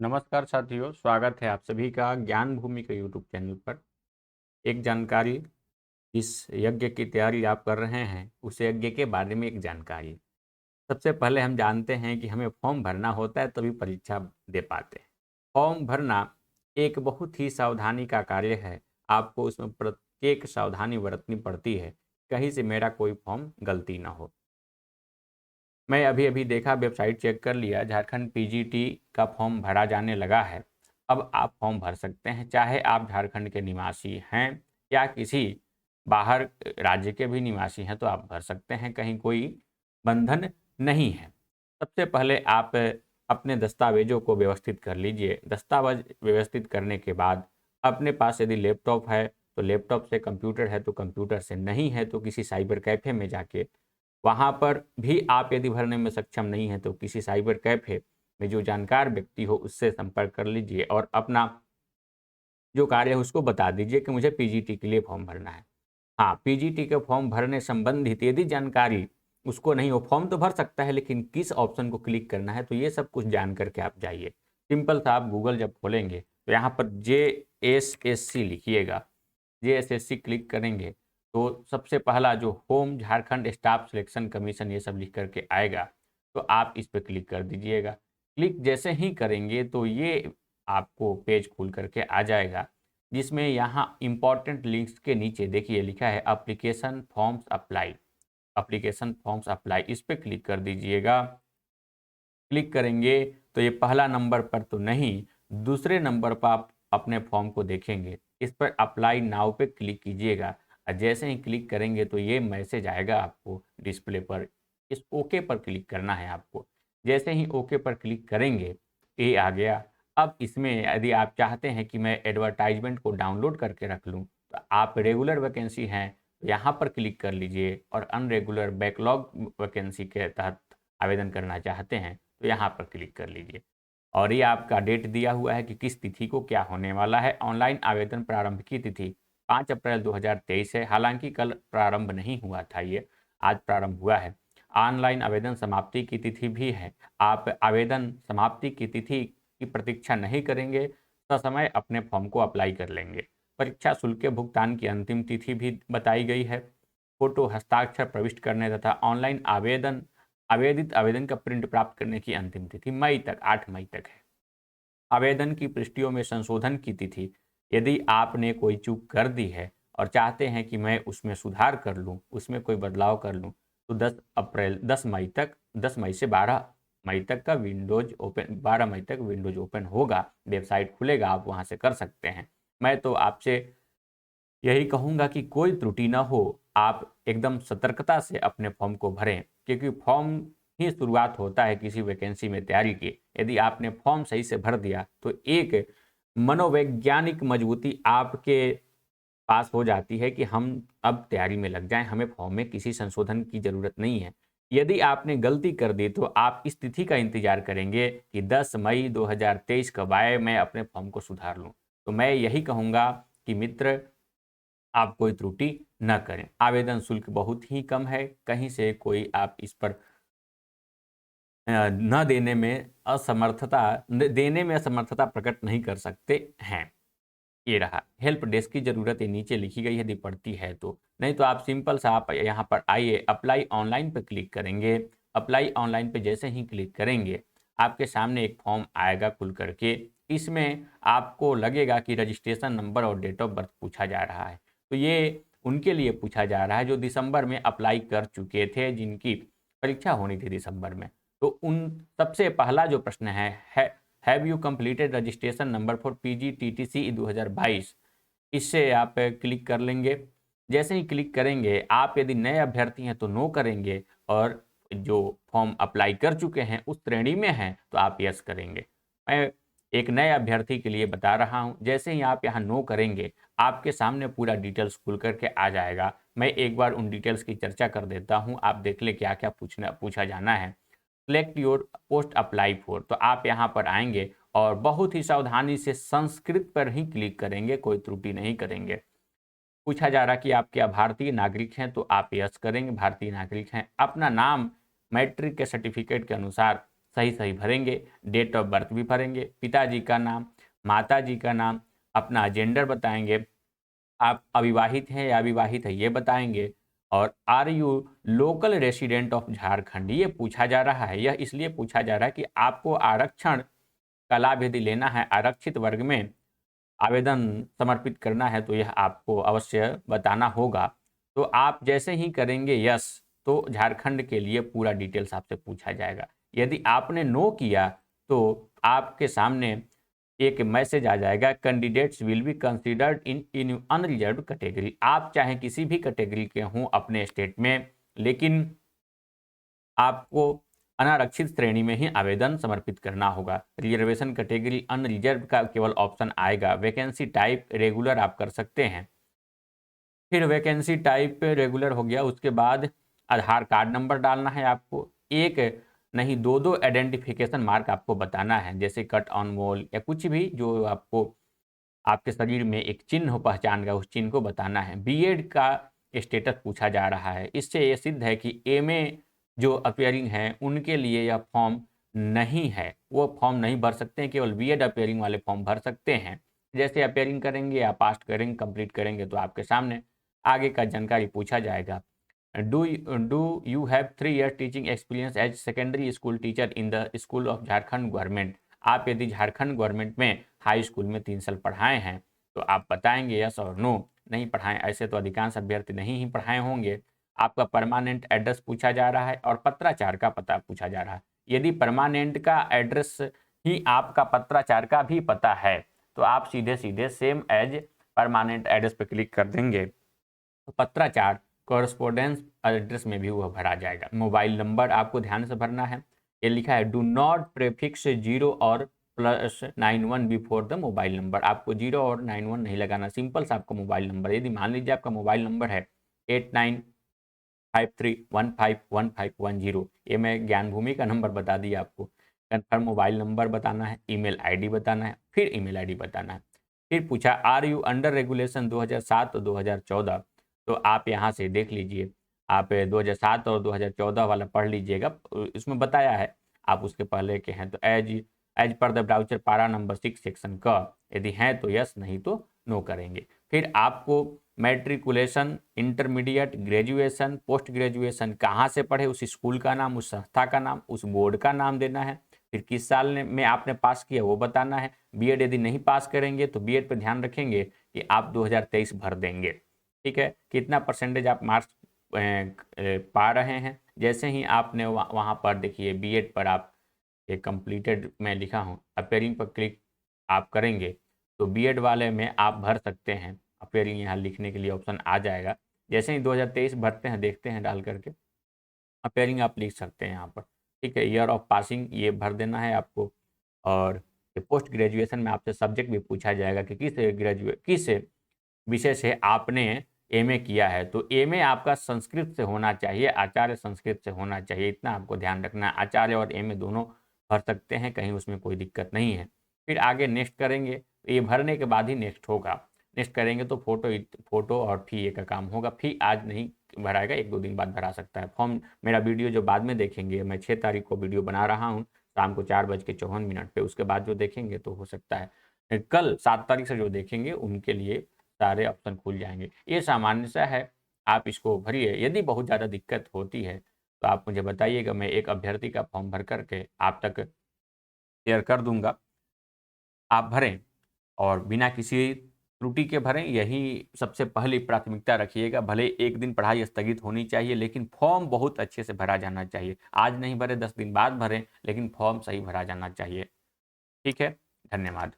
नमस्कार साथियों, स्वागत है आप सभी का ज्ञान भूमि के यूट्यूब चैनल पर। एक जानकारी, जिस यज्ञ की तैयारी आप कर रहे हैं उस यज्ञ के बारे में एक जानकारी। सबसे पहले हम जानते हैं कि हमें फॉर्म भरना होता है तभी परीक्षा दे पाते हैं। फॉर्म भरना एक बहुत ही सावधानी का कार्य है। आपको उसमें प्रत्येक सावधानी बरतनी पड़ती है, कहीं से मेरा कोई फॉर्म गलती ना हो। मैं अभी-अभी देखा, वेबसाइट चेक कर लिया, झारखंड पीजीटी का फॉर्म भरा जाने लगा है। अब आप फॉर्म भर सकते हैं, चाहे आप झारखंड के निवासी हैं या किसी बाहर राज्य के भी निवासी हैं तो आप भर सकते हैं, कहीं कोई बंधन नहीं है। सबसे पहले आप अपने दस्तावेज़ों को व्यवस्थित कर लीजिए। दस्तावेज़ व्यवस्थित करने के बाद अपने पास यदि लैपटॉप है तो लैपटॉप से, कंप्यूटर है तो कंप्यूटर से, नहीं है तो किसी साइबर कैफ़े में जाके वहाँ पर भी आप यदि भरने में सक्षम नहीं हैं तो किसी साइबर कैफ़े में जो जानकार व्यक्ति हो उससे संपर्क कर लीजिए और अपना जो कार्य है उसको बता दीजिए कि मुझे पीजीटी के लिए फॉर्म भरना है। हाँ, पीजीटी के फॉर्म भरने संबंधित यदि जानकारी उसको नहीं हो, फॉर्म तो भर सकता है लेकिन किस ऑप्शन को क्लिक करना है तो ये सब कुछ जान करके आप जाइए। सिंपल सा आप गूगल जब खोलेंगे तो यहाँ पर जेएसएससी लिखिएगा। जेएसएससी क्लिक करेंगे तो सबसे पहला जो home Jharkhand staff selection commission ये सब लिख करके आएगा, तो आप इस पे क्लिक कर दीजिएगा। क्लिक जैसे ही करेंगे तो ये आपको पेज खुल करके आ जाएगा, जिसमें यहाँ इम्पोर्टेंट लिंक्स के नीचे देखिए लिखा है application forms apply. Application forms apply इस पे क्लिक कर दीजिएगा। क्लिक करेंगे तो ये पहला नंबर पर तो नहीं, दूसरे नंबर पर आप अपने फॉर्म को देखेंगे। इस पर अप्लाई नाउ पे क्लिक कीजिएगा और जैसे ही क्लिक करेंगे तो ये मैसेज आएगा आपको डिस्प्ले पर। इस ओके पर क्लिक करना है आपको। जैसे ही ओके पर क्लिक करेंगे, ये आ गया। अब इसमें यदि आप चाहते हैं कि मैं एडवर्टाइजमेंट को डाउनलोड करके रख लूँ, तो आप रेगुलर वैकेंसी हैं तो यहाँ पर क्लिक कर लीजिए और अनरेगुलर बैकलॉग वैकेंसी के तहत आवेदन करना चाहते हैं तो यहाँ पर क्लिक कर लीजिए। और ये आपका डेट दिया हुआ है कि किस तिथि को क्या होने वाला है। ऑनलाइन आवेदन प्रारंभ की तिथि 5 अप्रैल 2023 है। हालांकि कल प्रारंभ नहीं हुआ था, ये आज प्रारंभ हुआ है। ऑनलाइन आवेदन समाप्ति की तिथि भी है। आप आवेदन समाप्ति की तिथि की प्रतीक्षा नहीं करेंगे, ससमय अपने फॉर्म को अप्लाई कर लेंगे। परीक्षा शुल्क के भुगतान की अंतिम तिथि भी बताई गई है। फोटो हस्ताक्षर प्रविष्ट करने तथा ऑनलाइन आवेदित आवेदन का प्रिंट प्राप्त करने की अंतिम तिथि मई तक, 8 मई तक है। आवेदन की पृष्ठियों में संशोधन की तिथि, यदि आपने कोई चूक कर दी है और चाहते हैं कि मैं उसमें सुधार कर लूँ, उसमें कोई बदलाव कर लूँ, तो 10 मई तक, 10 मई से 12 मई तक का विंडोज ओपन, 12 मई तक विंडोज ओपन होगा, वेबसाइट खुलेगा, आप वहाँ से कर सकते हैं। मैं तो आपसे यही कहूँगा कि कोई त्रुटि ना हो, आप एकदम सतर्कता से अपने फॉर्म को भरें, क्योंकि फॉर्म ही शुरुआत होता है किसी वैकेंसी में तैयारी की। यदि आपने फॉर्म सही से भर दिया तो एक मनोवैज्ञानिक मजबूती आपके पास हो जाती है कि हम अब तैयारी में लग जाएं, हमें फॉर्म में किसी संशोधन की ज़रूरत नहीं है। यदि आपने गलती कर दी तो आप इस तिथि का इंतजार करेंगे कि 10 मई 2023 कब आए, मैं अपने फॉर्म को सुधार लूँ। तो मैं यही कहूँगा कि मित्र, आप कोई त्रुटि न करें। आवेदन शुल्क बहुत ही कम है, कहीं से कोई आप इस पर न देने में असमर्थता प्रकट नहीं कर सकते हैं। ये रहा हेल्प डेस्क की ज़रूरत, ये नीचे लिखी गई है यदि पड़ती है तो, नहीं तो आप सिंपल सा आप यहाँ पर आइए, अप्लाई ऑनलाइन पे क्लिक करेंगे। अप्लाई ऑनलाइन पे जैसे ही क्लिक करेंगे, आपके सामने एक फॉर्म आएगा खुल करके। इसमें आपको लगेगा कि रजिस्ट्रेशन नंबर और डेट ऑफ बर्थ पूछा जा रहा है, तो ये उनके लिए पूछा जा रहा है जो दिसंबर में अप्लाई कर चुके थे, जिनकी परीक्षा होनी थी दिसंबर में। तो उन सबसे पहला जो प्रश्न है have you completed registration number for PGTTC 2022, इससे आप क्लिक कर लेंगे। जैसे ही क्लिक करेंगे, आप यदि नए अभ्यर्थी हैं तो नो करेंगे और जो फॉर्म अप्लाई कर चुके हैं उस श्रेणी में हैं तो आप यस करेंगे। मैं एक नए अभ्यर्थी के लिए बता रहा हूं, जैसे ही आप यहाँ नो करेंगे आपके सामने पूरा डिटेल्स खुल करके आ जाएगा। मैं एक बार उन डिटेल्स की चर्चा कर देता हूँ, आप देख ले क्या क्या पूछा जाना है। Select your post apply for, तो आप यहाँ पर आएंगे और बहुत ही सावधानी से संस्कृत पर ही क्लिक करेंगे, कोई त्रुटि नहीं करेंगे। पूछा जा रहा कि आप क्या भारतीय नागरिक हैं, तो आप यस करेंगे, भारतीय नागरिक हैं। अपना नाम मैट्रिक के सर्टिफिकेट के अनुसार सही सही भरेंगे, डेट ऑफ बर्थ भी भरेंगे, पिताजी का नाम, माताजी का नाम, अपना जेंडर बताएंगे, आप अविवाहित हैं या अविवाहित है ये बताएंगे, और are you local resident of Jharkhand ये पूछा जा रहा है। यह इसलिए पूछा जा रहा है कि आपको आरक्षण का लाभ यदि लेना है, आरक्षित वर्ग में आवेदन समर्पित करना है, तो यह आपको अवश्य बताना होगा। तो आप जैसे ही करेंगे यस, तो झारखंड के लिए पूरा डिटेल्स आपसे पूछा जाएगा। यदि आपने नो किया तो आपके सामने एक मैसेज आ जाएगा, candidates will be considered in unreserved category. आप चाहे किसी भी कैटेगरी के हों अपने स्टेट में, लेकिन आपको अनारक्षित श्रेणी में ही आवेदन समर्पित करना होगा। रिजर्वेशन कैटेगरी अनरिजर्व का केवल ऑप्शन आएगा। वैकेंसी टाइप रेगुलर आप कर सकते हैं। फिर वैकेंसी टाइप रेगुलर हो गया, उसके बाद आधार कार्ड नंबर डालना है आपको, एक नहीं दो दो आइडेंटिफिकेशन मार्क आपको बताना है, जैसे कट ऑन मोल या कुछ भी जो आपको आपके शरीर में एक चिन्ह हो पहचान का, उस चिन्ह को बताना है। बीएड का स्टेटस पूछा जा रहा है। इससे ये सिद्ध है कि एमए जो अपेयरिंग है उनके लिए यह फॉर्म नहीं है, वो फॉर्म नहीं भर सकते हैं, केवल बीएड अपेयरिंग वाले फॉर्म भर सकते हैं। जैसे अपेयरिंग करेंगे या पास करेंगे, कंप्लीट करेंगे, तो आपके सामने आगे का जानकारी पूछा जाएगा। Do you have 3 year teaching experience as secondary school teacher in the school of Jharkhand government. आप यदि झारखंड गवर्नमेंट में हाई स्कूल में 3 साल पढ़ाए हैं तो आप बताएंगे यस और नो। नहीं पढ़ाएं, ऐसे तो अधिकांश अभ्यर्थी नहीं ही पढ़ाए होंगे। आपका परमानेंट एड्रेस पूछा जा रहा है और पत्राचार का पता पूछा जा रहा है। यदि परमानेंट का एड्रेस ही आपका पत्राचार का भी पता है तो आप सीधे सीधे सेम एज परमानेंट एड्रेस पर क्लिक कर देंगे, तो पत्राचार कॉरस्पोंडेंस एड्रेस में भी वह भरा जाएगा। मोबाइल नंबर आपको ध्यान से भरना है। ये लिखा है डू नॉट प्रेफिक्स 0 और +91 बिफोर द मोबाइल नंबर। आपको 0 और 91 नहीं लगाना, सिंपल सा आपका मोबाइल नंबर। यदि मान लीजिए आपका मोबाइल नंबर है 8953151510, ये मैं ज्ञान भूमि का नंबर बता दिया आपको। कन्फर्म मोबाइल नंबर बताना है, ईमेल आईडी बताना है, फिर ईमेल आईडी बताना है। फिर पूछा आर यू अंडर रेगुलेशन 2007 और 2014। तो आप यहाँ से देख लीजिए, आप 2007 और 2014 वाला पढ़ लीजिएगा, इसमें बताया है। आप उसके पहले के हैं तो एज पर द ब्राउचर पारा नंबर 6 सेक्शन का, यदि हैं तो यस, नहीं तो नो करेंगे। फिर आपको matriculation, intermediate, graduation, post graduation कहाँ से पढ़े, उस स्कूल का नाम, उस संस्था का नाम, उस बोर्ड का नाम देना है। फिर किस साल में आपने पास किया वो बताना है। बीएड यदि नहीं पास करेंगे तो बीएड पे ध्यान रखेंगे कि आप 2023 भर देंगे। ठीक है, कितना परसेंटेज आप मार्क्स पा रहे हैं। जैसे ही आपने वहाँ पर देखिए बीएड पर आप एक कंप्लीटेड मैं लिखा हूँ, अपेयरिंग पर क्लिक आप करेंगे तो बीएड वाले में आप भर सकते हैं। अपेयरिंग यहाँ लिखने के लिए ऑप्शन आ जाएगा। जैसे ही 2023 भरते हैं, देखते हैं डाल करके, अपेयरिंग आप लिख सकते हैं यहाँ पर। ठीक है, ईयर ऑफ पासिंग ये भर देना है आपको। और पोस्ट ग्रेजुएशन में आपसे सब्जेक्ट भी पूछा जाएगा कि किस विषय से आपने एमए किया है। तो एमए आपका संस्कृत से होना चाहिए, आचार्य संस्कृत से होना चाहिए, इतना आपको ध्यान रखना है। आचार्य और एमए दोनों भर सकते हैं, कहीं उसमें कोई दिक्कत नहीं है। फिर आगे नेक्स्ट करेंगे, ये भरने के बाद ही नेक्स्ट होगा। नेक्स्ट करेंगे तो फोटो और फी का काम होगा। फी आज नहीं भराएगा, 1-2 दिन बाद भरा सकता है। फॉर्म मेरा वीडियो जो बाद में देखेंगे, मैं 6 तारीख को वीडियो बना रहा हूँ शाम को 4:54 पे, उसके बाद जो देखेंगे तो हो सकता है कल 7 तारीख से जो देखेंगे उनके लिए सारे ऑप्शन खुल जाएंगे। ये सामान्य सा है, आप इसको भरिए। यदि बहुत ज़्यादा दिक्कत होती है तो आप मुझे बताइएगा, मैं एक अभ्यर्थी का फॉर्म भर करके आप तक शेयर कर दूंगा। आप भरें और बिना किसी त्रुटि के भरें, यही सबसे पहली प्राथमिकता रखिएगा। भले एक दिन पढ़ाई स्थगित होनी चाहिए, लेकिन फॉर्म बहुत अच्छे से भरा जाना चाहिए। आज नहीं भरे, 10 दिन बाद भरें, लेकिन फॉर्म सही भरा जाना चाहिए। ठीक है, धन्यवाद।